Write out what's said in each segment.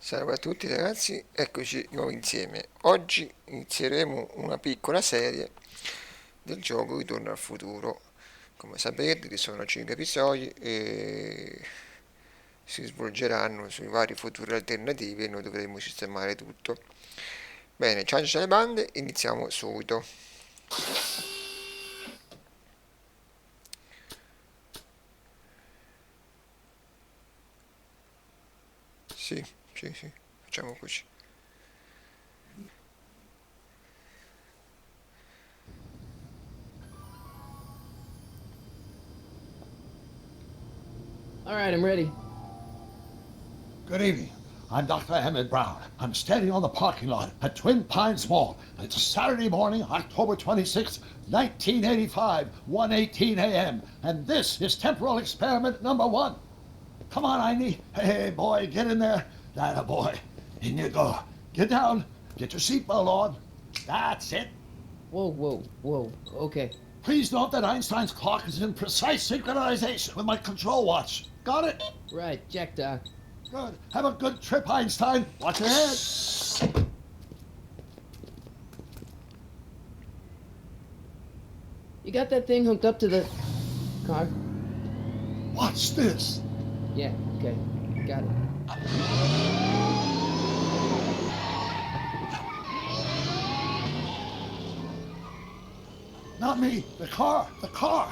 Salve a tutti ragazzi, eccoci di nuovo insieme. Oggi inizieremo una piccola serie del gioco Ritorno al futuro. Come sapete ci sono 5 episodi e si svolgeranno sui vari futuri alternativi e noi dovremo sistemare tutto. Bene, ciao alle bande, iniziamo subito. Sì, sì, facciamo così. All right, I'm ready. Good evening. I'm Dr. Emmett Brown. I'm standing on the parking lot at Twin Pines Mall. It's Saturday morning, October 26, 1985, 1:18 a.m. And this is temporal experiment number 1. Come on, Iney. Hey, boy, get in there. That a boy. In you go. Get down. Get your seatbelt on. That's it. Whoa. Okay. Please note that Einstein's clock is in precise synchronization with my control watch. Got it? Right, check, Doc. Good. Have a good trip, Einstein. Watch your head. You got that thing hooked up to the car? Watch this. Yeah, okay. Got it. Not me. The car. The car.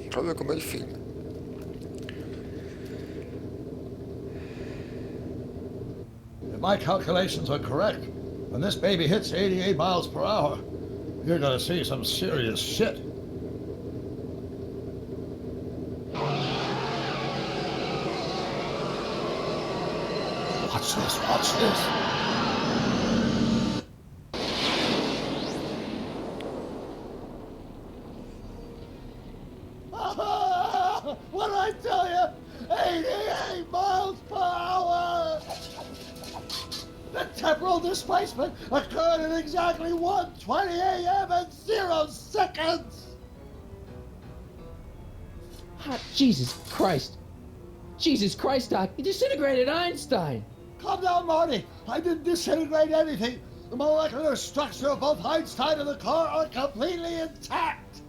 Proprio come il film. If my calculations are correct, when this baby hits 88 miles per hour, you're gonna see some serious shit. Watch this, watch this. What did I tell you? 88 miles per hour! The temporal displacement occurred at exactly 1:20 a.m. and 0 seconds! Hot Jesus Christ. Jesus Christ, Doc. You disintegrated Einstein. Calm down, Marty. I didn't disintegrate anything. The molecular structure of both Einstein and the car are completely intact.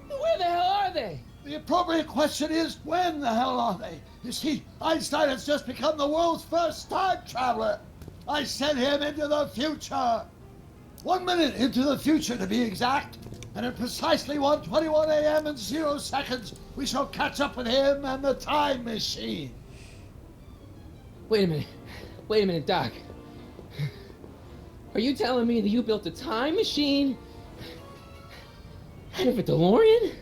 Where the hell are they? The appropriate question is, when the hell are they? You see, Einstein has just become the world's first time traveler. I sent him into the future. 1 minute into the future, to be exact. And at precisely 1:21 a.m. and 0 seconds, we shall catch up with him and the time machine. Wait a minute, Doc. Are you telling me that you built a time machine out of a DeLorean?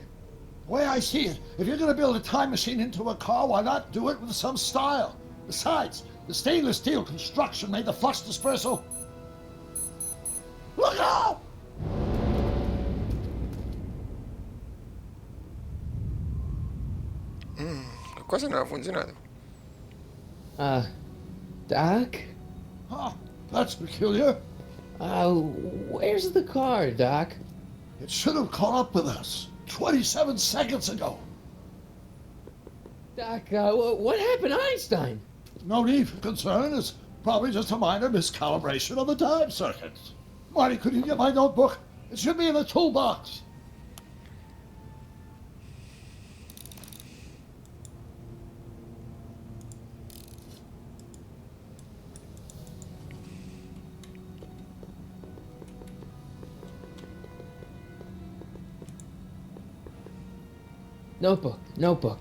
The way I see it, if you're going to build a time machine into a car, why not do it with some style? Besides, the stainless steel construction made the flux dispersal. Look out! Qualcosa non ha funzionato. Doc? Huh, that's peculiar. Where's the car, Doc? It should have caught up with us 27 seconds ago. Doc, what happened to Einstein? No need for concern. It's probably just a minor miscalibration of the time circuits. Marty, could you get my notebook? It should be in the toolbox. Notebook.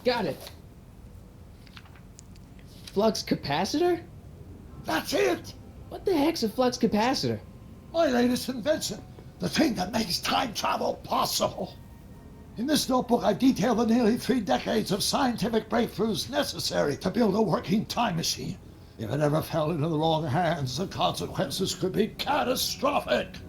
Got it. Flux capacitor? That's it! What the heck's a flux capacitor? My latest invention. The thing that makes time travel possible. In this notebook, I detail the nearly 3 decades of scientific breakthroughs necessary to build a working time machine. If it ever fell into the wrong hands, the consequences could be catastrophic.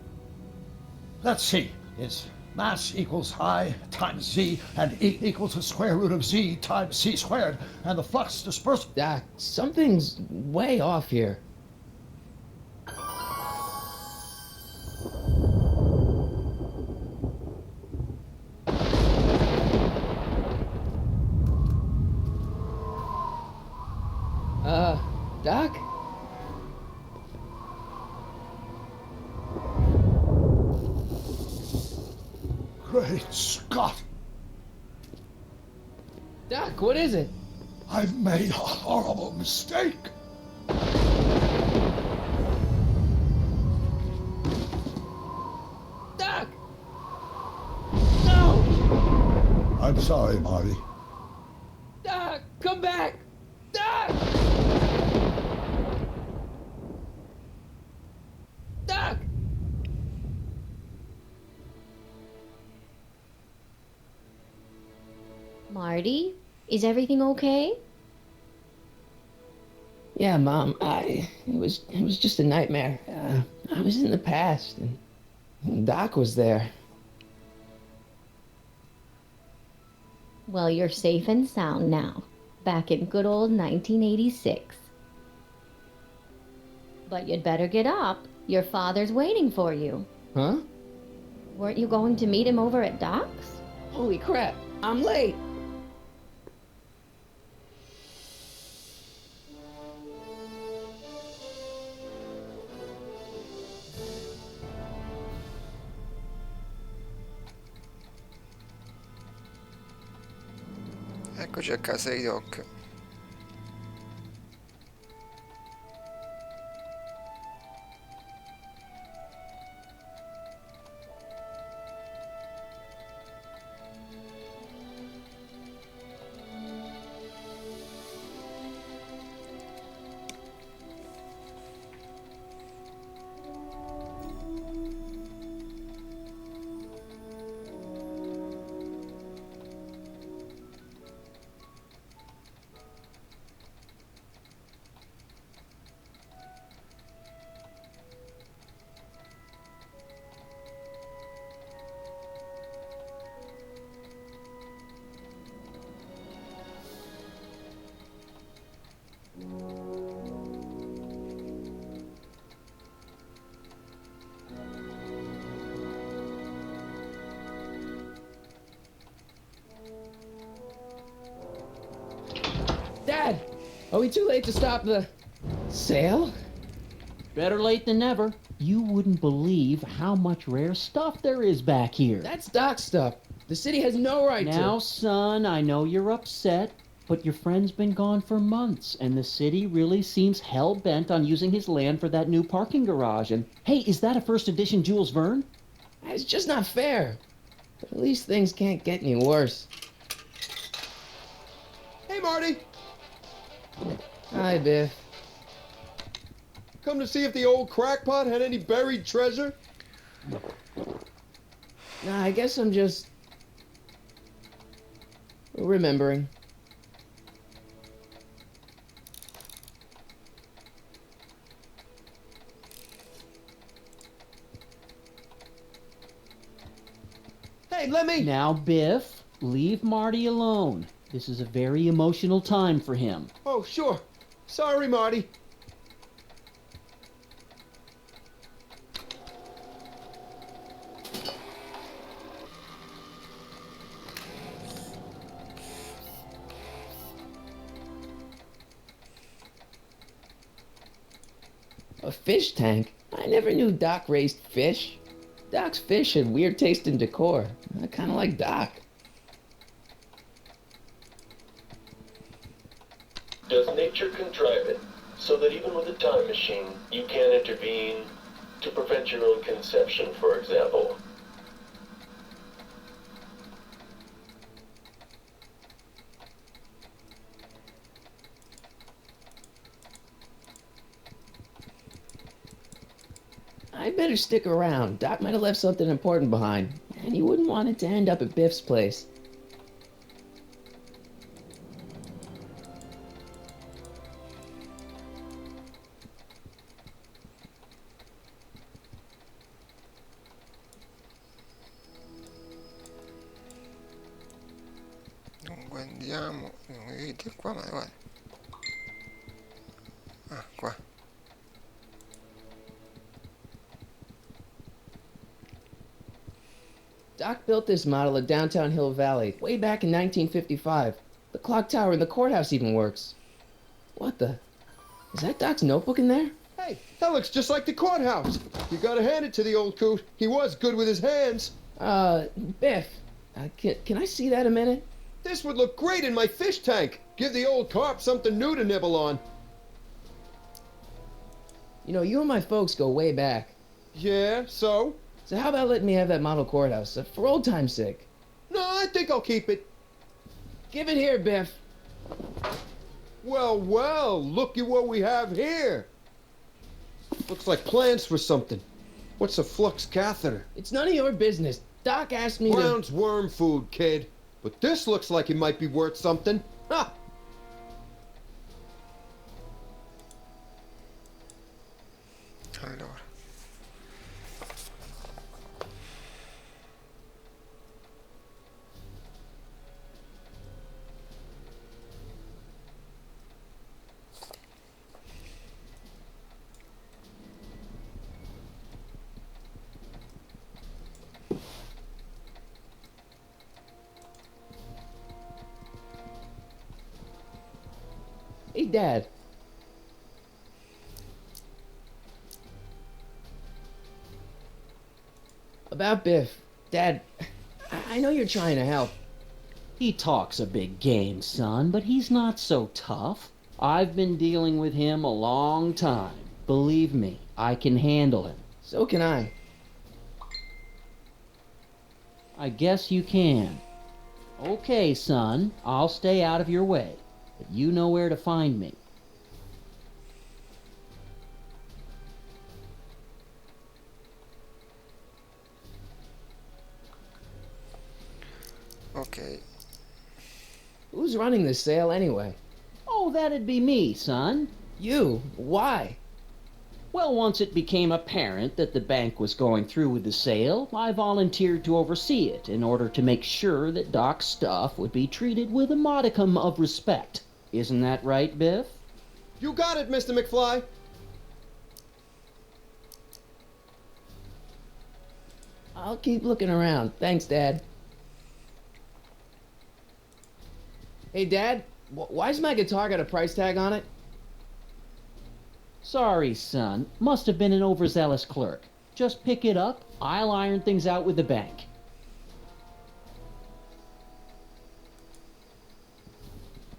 Let's see. It's mass equals I times Z, and E equals the square root of Z times C squared, and the flux dispersal. Doc, something's way off here. Doc? Great Scott! Doc, what is it? I've made a horrible mistake. Doc! No! I'm sorry, Marty. Doc, come back! Doc! Doc! Marty, is everything okay? Yeah, Mom, it was just a nightmare. I was in the past, and Doc was there. Well, you're safe and sound now, back in good old 1986. But you'd better get up. Your father's waiting for you. Huh? Weren't you going to meet him over at Doc's? Holy crap, I'm late! Eccoci a casa di Doc. Dad! Are we too late to stop the sale? Better late than never. You wouldn't believe how much rare stuff there is back here. That's Doc stuff. The city has no right Now, to. son, I know you're upset, but your friend's been gone for months, and the city really seems hell-bent on using his land for that new parking garage. And, hey, is that a first edition Jules Verne? It's just not fair. But at least things can't get any worse. Hey, Marty! Hi, Biff. Come to see if the old crackpot had any buried treasure? Nah, I guess I'm just remembering. Hey, let me... Now, Biff, leave Marty alone. This is a very emotional time for him. Oh, sure. Sorry, Marty. A fish tank? I never knew Doc raised fish. Doc's fish had weird taste and decor. I kind of like Doc. Does nature contrive it so that even with a time machine, you can intervene to prevent your own conception, for example? I'd better stick around. Doc might have left something important behind, and he wouldn't want it to end up at Biff's place. Dunque andiamo, vedete qua, ma guarda. Ah, qua. Doc built this model of downtown Hill Valley way back in 1955. The clock tower in the courthouse even works. What the? Is that Doc's notebook in there? Hey, that looks just like the courthouse. You gotta hand it to the old coot. He was good with his hands. Biff, can I see that a minute? This would look great in my fish tank. Give the old carp something new to nibble on. You know, you and my folks go way back. Yeah, so? So how about letting me have that model courthouse, for old time's sake? No, I think I'll keep it. Give it here, Biff. Well, well, look at what we have here. Looks like plans for something. What's a flux catheter? It's none of your business. Doc asked me Brown's worm food, kid. But this looks like it might be worth something. Ha! Allora. Hey, Dad. About Biff. Dad, I know you're trying to help. He talks a big game, son, but he's not so tough. I've been dealing with him a long time. Believe me, I can handle him. So can I. I guess you can. Okay, son, I'll stay out of your way, but you know where to find me. Ok. Who's running this sale anyway? Oh, that'd be me, son. You? Why? Well, once it became apparent that the bank was going through with the sale, I volunteered to oversee it in order to make sure that Doc's stuff would be treated with a modicum of respect. Isn't that right, Biff? You got it, Mr. McFly. I'll keep looking around. Thanks, Dad. Hey, Dad, why's my guitar got a price tag on it? Sorry, son. Must have been an overzealous clerk. Just pick it up. I'll iron things out with the bank.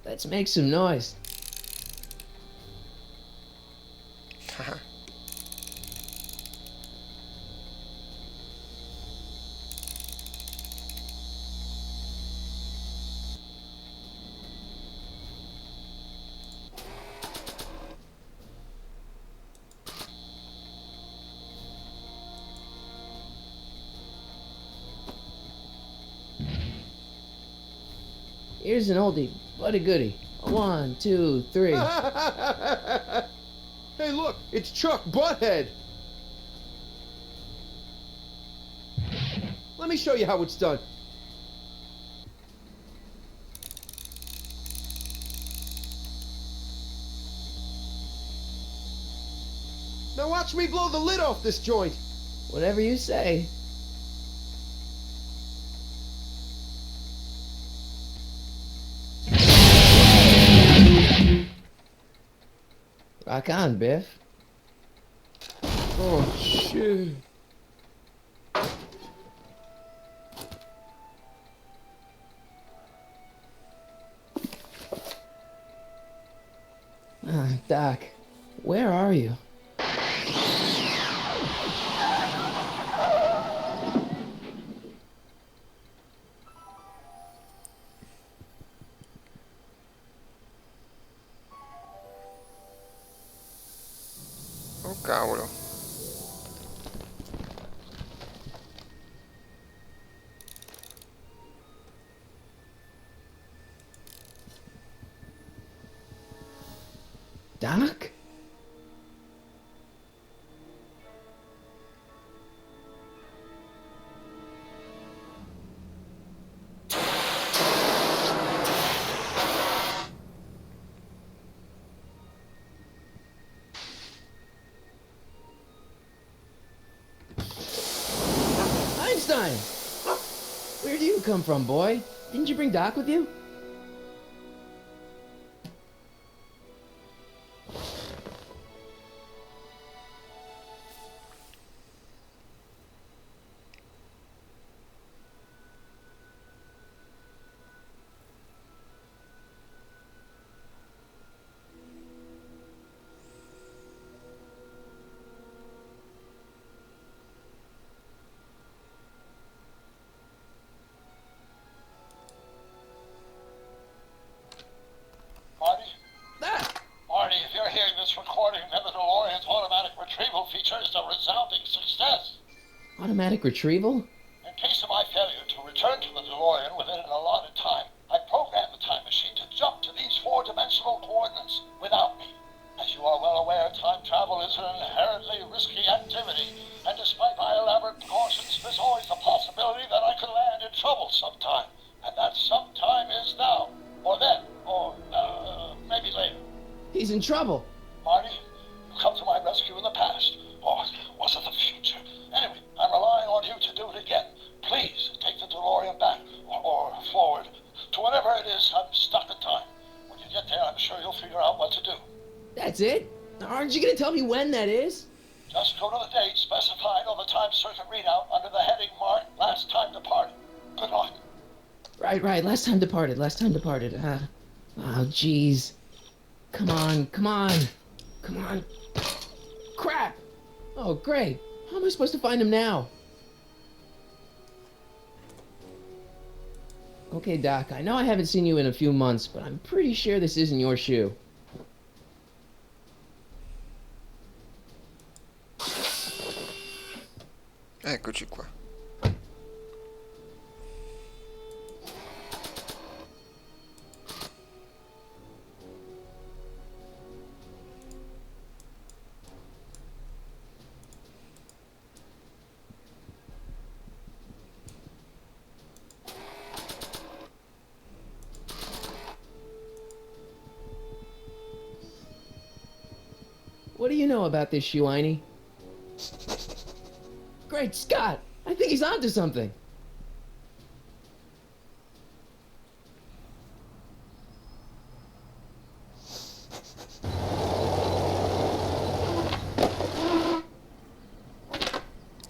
Let's make some noise. Here's an oldie, but a goodie. 1, 2, 3. Hey, look, it's Chuck Butthead. Let me show you how it's done. Now watch me blow the lid off this joint. Whatever you say. Rock on, Biff. Oh, shit. Doc, where are you? Oh cavolo. Doc? Einstein! Where do you come from, boy? Didn't you bring Doc with you? Automatic retrieval? In case of my failure to return to the DeLorean within an allotted time, I programmed the time machine to jump to these four-dimensional coordinates without me. As you are well aware, time travel is an inherently risky activity, and despite my elaborate precautions, there's always the possibility that I could land in trouble sometime. And that sometime is now, or then, or maybe later. He's in trouble. Marty, you come to my rescue in the past, or was it the future? Anyway, I'm relying on you to do it again. Please take the DeLorean back, or forward, to whatever it is I'm stuck in time. When you get there, I'm sure you'll figure out what to do. That's it? Aren't you gonna tell me when that is? Just go to the date specified on the time circuit readout under the heading marked Last Time Departed. Good luck. Right. Last time departed. Oh, jeez. Come on. Crap! Oh, great. How am I supposed to find him now? Okay, Doc, I know I haven't seen you in a few months, but I'm pretty sure this isn't your shoe. Eccoci qua. What do you know about this shoe, Einie? Great Scott! I think he's onto something.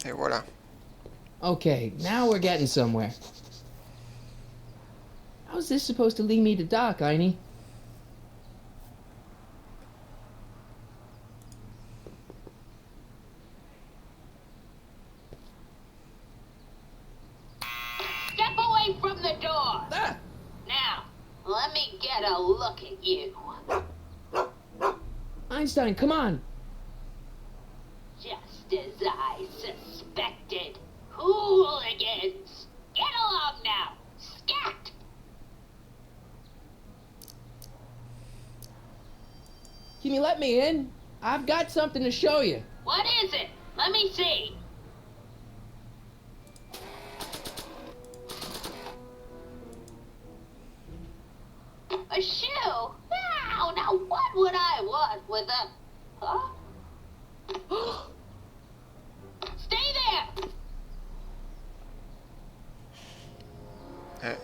E voilà. Okay, now we're getting somewhere. How's this supposed to lead me to Doc, Einie? Step away from the door. Ah! Now, let me get a look at you. Einstein, come on! Just as I suspected. Hooligans! Get along now! Scat! Can you let me in? I've got something to show you. What is it? Let me see. A shoe? Now what would I want with a... Huh? Stay there! Eh.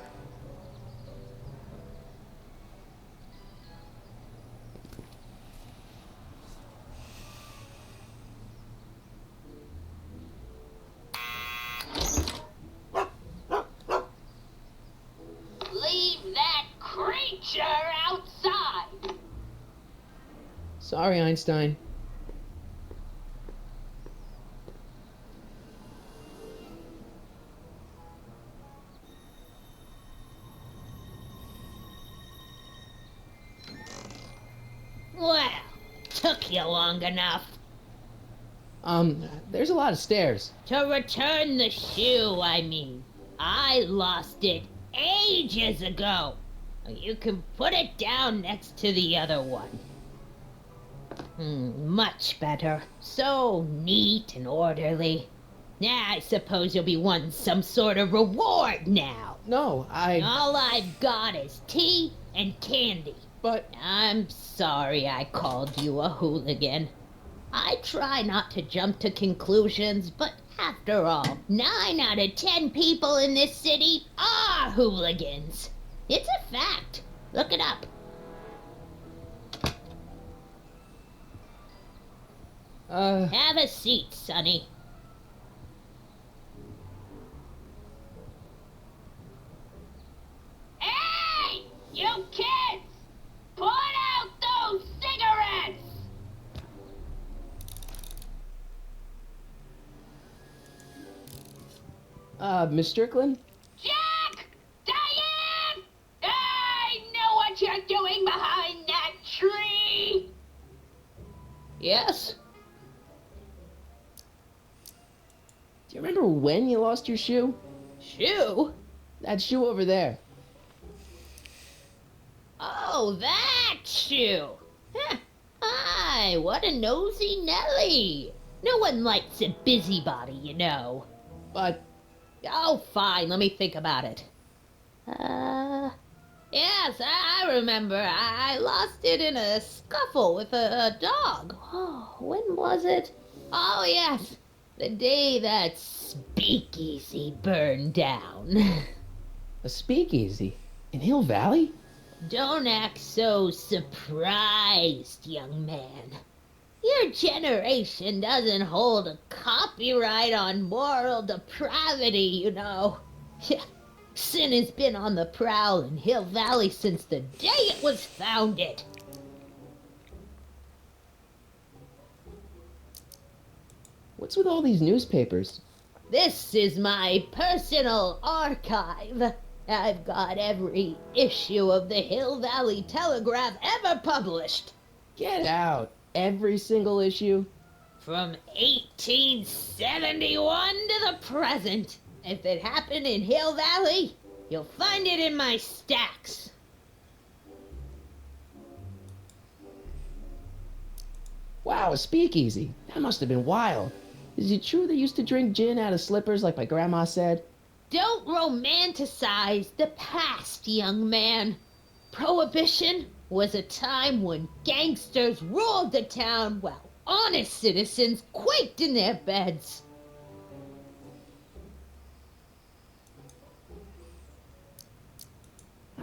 Leave that creature outside! Sorry, Einstein. Well, took you long enough. There's a lot of stairs. To return the shoe, I mean. I lost it ages ago. You can put it down next to the other one. Much better. So neat and orderly. I suppose you'll be wanting some sort of reward now. No, All I've got is tea and candy. But... I'm sorry I called you a hooligan. I try not to jump to conclusions, but after all, 9 out of 10 people in this city are hooligans. It's a fact. Look it up. Have a seat, Sonny. Hey! You kids! Put out those cigarettes! Miss Strickland? Jack! Diane! I know what you're doing behind that tree! Yes? Do you remember remember when you lost your shoe? Shoe? That shoe over there. Oh, that shoe. Huh. Hi, what a nosy Nelly. No one likes a busybody, you know. But Oh, fine, let me think about it. Yes, I remember. I lost it in a scuffle with a dog. Oh, when was it? Oh, yes, the day that speakeasy burned down. a speakeasy in Hill Valley? Don't act so surprised, young man. Your generation doesn't hold a copyright on moral depravity, you know. Sin has been on the prowl in Hill Valley since the day it was founded. What's with all these newspapers? This is my personal archive. I've got every issue of the Hill Valley Telegraph ever published. Get out. Every single issue? From 1871 to the present. If it happened in Hill Valley, you'll find it in my stacks. Wow, a speakeasy. That must have been wild. Is it true they used to drink gin out of slippers like my grandma said? Don't romanticize the past, young man. Prohibition was a time when gangsters ruled the town while honest citizens quaked in their beds.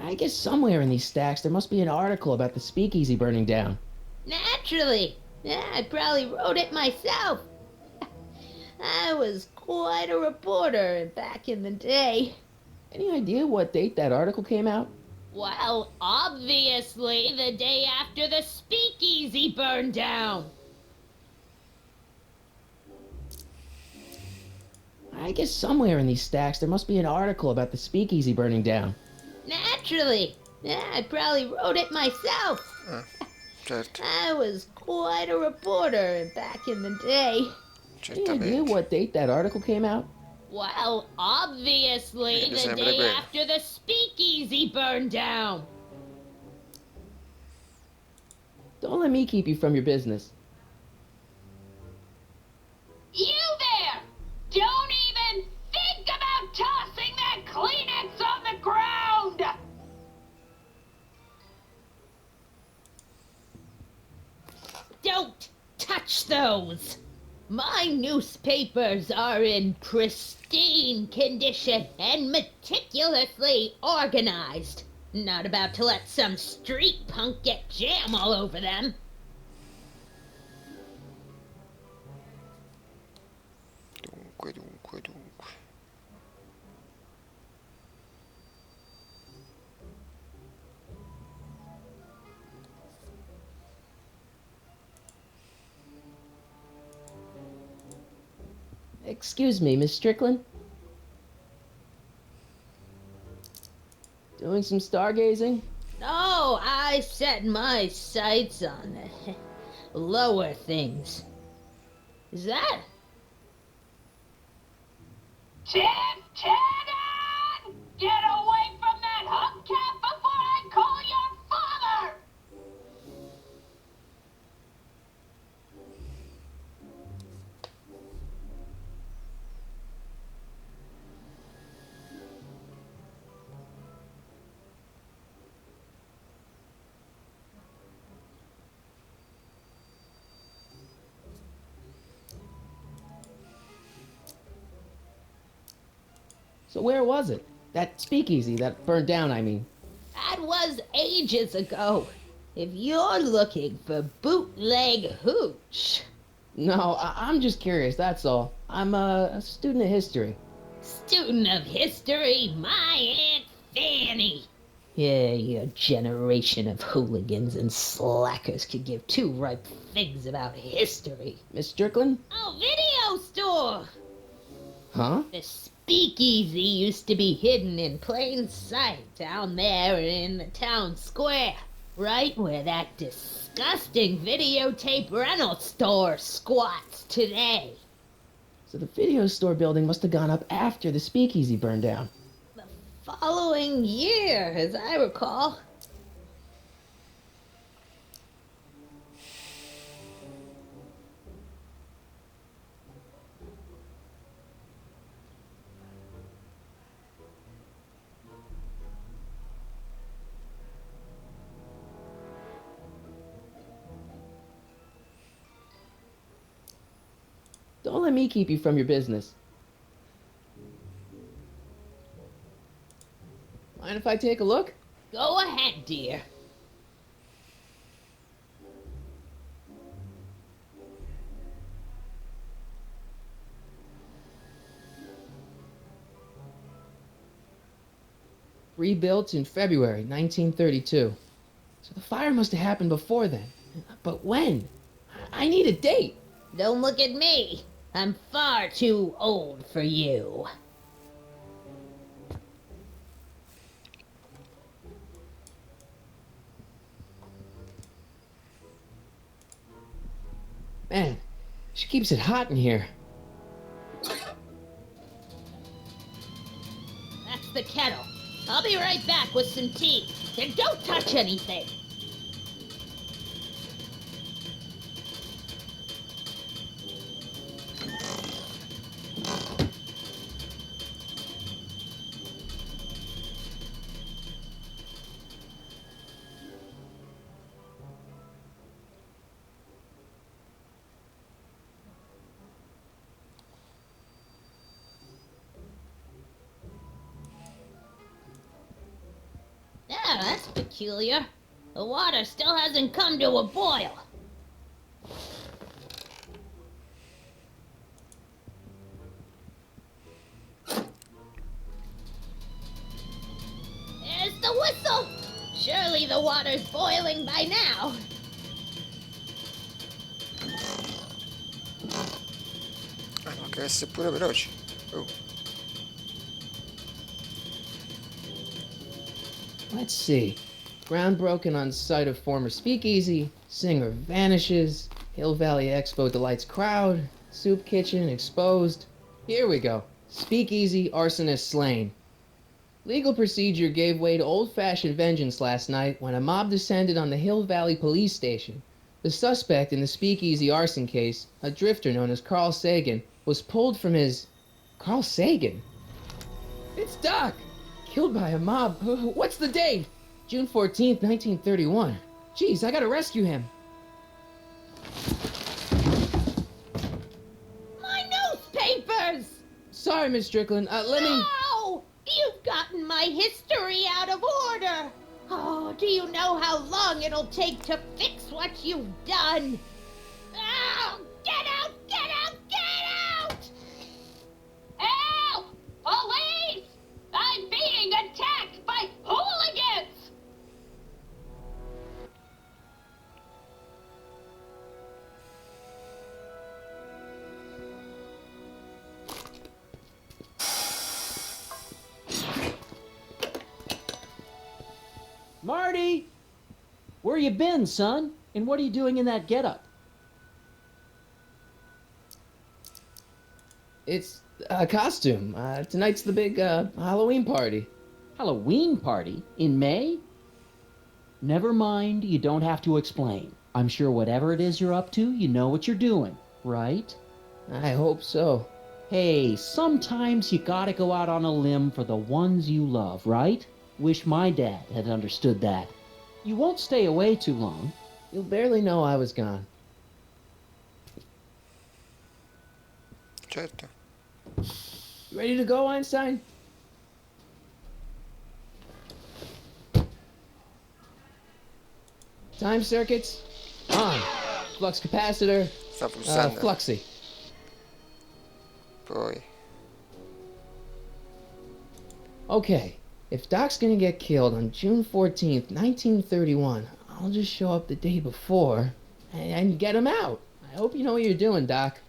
I guess somewhere in these stacks there must be an article about the speakeasy burning down. Naturally. Yeah, I probably wrote it myself. I was quite a reporter back in the day. Any idea what date that article came out? Well, obviously the day after the speakeasy burned down. I guess somewhere in these stacks there must be an article about the speakeasy burning down. Naturally. Yeah, I probably wrote it myself. Certo, I was quite a reporter back in the day. Any idea certamente. what date that article came out? Well, obviously Mi the sembra day bene. after the speakeasy burned down. Don't let me keep you from your business. You there! Don't even think about tossing that Kleenex on the ground! Don't touch those! My newspapers are in pristine condition and meticulously organized. Not about to let some street punk get jam all over them. Dunque. Excuse me, Miss Strickland? Doing some stargazing? No, I set my sights on lower things. Is that? Tiff Tannen! Get away from that hubcap before I call your father! So where was it? That speakeasy that burned down, I mean. That was ages ago. If you're looking for bootleg hooch. No, I'm just curious, that's all. I'm a student of history. Student of history, my Aunt Fanny. Yeah, your generation of hooligans and slackers could give two ripe figs about history. Miss Strickland? Oh, video store! Huh? The speakeasy used to be hidden in plain sight down there in the town square, right where that disgusting videotape rental store squats today. So the video store building must have gone up after the speakeasy burned down. Following year, as I recall. Don't let me keep you from your business. Mind if I take a look? Go ahead, dear. Rebuilt in February 1932. So the fire must have happened before then. But when? I need a date. Don't look at me. I'm far too old for you. Man, she keeps it hot in here. That's the kettle. I'll be right back with some tea. And don't touch anything. Yeah, that's peculiar. The water still hasn't come to a boil. There's the whistle! Surely the water's boiling by now. Ah, ma che essere pure veloci. Oh. Let's see. Ground broken on site of former speakeasy. Singer vanishes. Hill Valley Expo delights crowd. Soup kitchen exposed. Here we go. Speakeasy arsonist slain. Legal procedure gave way to old-fashioned vengeance last night when a mob descended on the Hill Valley Police Station. The suspect in the speakeasy arson case, a drifter known as Carl Sagan, was pulled from his... Carl Sagan? It's Doc! Killed by a mob. What's the date? June 14th, 1931. Jeez, I gotta rescue him. My newspapers! Sorry, Miss Strickland. Let me... No! You've gotten my history out of order! Oh, do you know how long it'll take to fix what you've done? Oh, get out! Get out! Get out! Help! Police! I'm being attacked by hooligans! Marty! Where you been, son? And what are you doing in that getup? It's a costume. Tonight's the big Halloween party. Halloween party? In May? Never mind, you don't have to explain. I'm sure whatever it is you're up to, you know what you're doing, right? I hope so. Hey, sometimes you gotta go out on a limb for the ones you love, right? Wish my dad had understood that. You won't stay away too long. You'll barely know I was gone. Certo. You ready to go, Einstein? Time circuits on. Flux capacitor. Sta pulsando. Fluxy. Poi. Okay, if Doc's gonna get killed on June 14th, 1931, I'll just show up the day before and get him out. I hope you know what you're doing, Doc.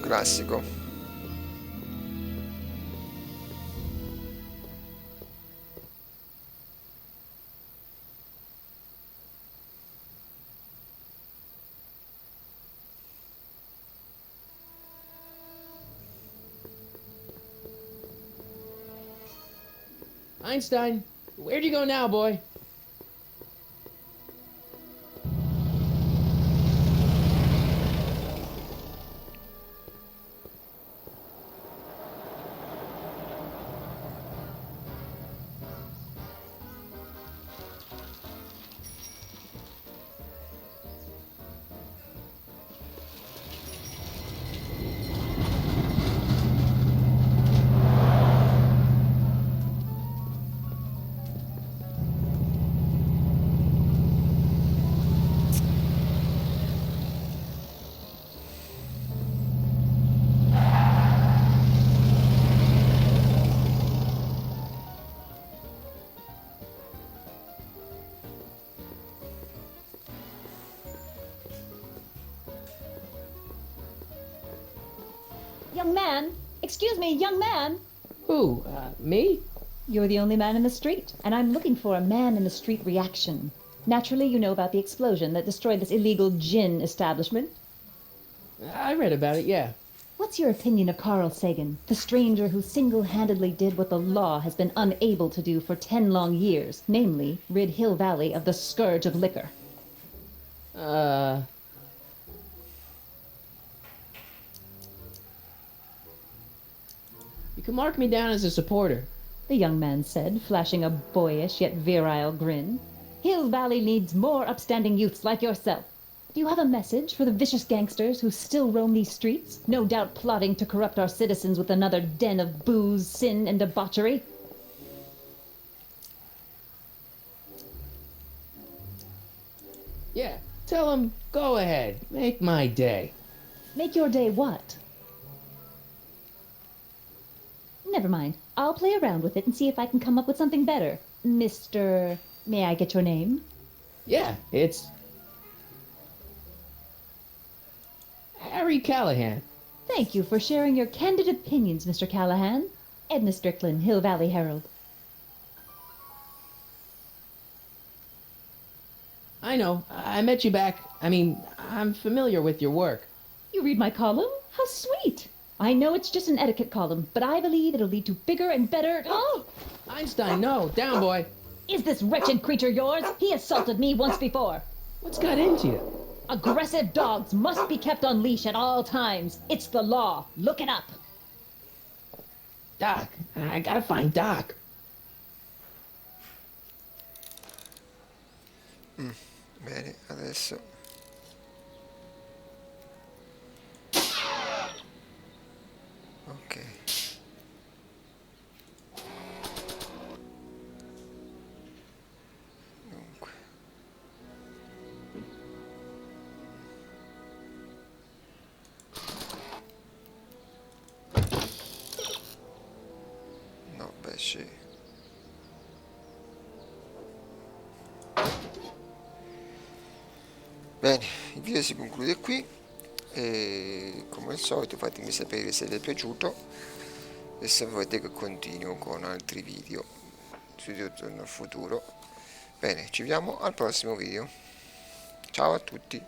classico. Einstein, where'd you go now, boy? Young man! Excuse me, young man! Who, me? You're the only man in the street, and I'm looking for a man in the street reaction. Naturally, you know about the explosion that destroyed this illegal gin establishment. I read about it, yeah. What's your opinion of Carl Sagan, the stranger who single-handedly did what the law has been unable to do for 10 long years, namely, rid Hill Valley of the scourge of liquor? You can mark me down as a supporter. The young man said, flashing a boyish yet virile grin. Hill Valley needs more upstanding youths like yourself. Do you have a message for the vicious gangsters who still roam these streets, no doubt plotting to corrupt our citizens with another den of booze, sin, and debauchery? Yeah, tell him, go ahead, make my day. Make your day what? Never mind. I'll play around with it and see if I can come up with something better. Mr. May I get your name? Yeah, it's Harry Callahan. Thank you for sharing your candid opinions, Mr. Callahan. Edna Strickland, Hill Valley Herald. I know, I met you back. I'm familiar with your work. You read my column? How sweet! I know it's just an etiquette column, but I believe it'll lead to bigger and better... Oh! Einstein, no, down, boy. Is this wretched creature yours? He assaulted me once before. What's got into you? Aggressive dogs must be kept on leash at all times. It's the law. Look it up. Doc, I gotta find Doc. Bene, adesso ok. Dunque no, beh sì. Bene, il video si conclude qui e come al solito fatemi sapere se vi è piaciuto e se volete che continuo con altri video su Ritorno al futuro. Bene, ci vediamo al prossimo video. Ciao a tutti.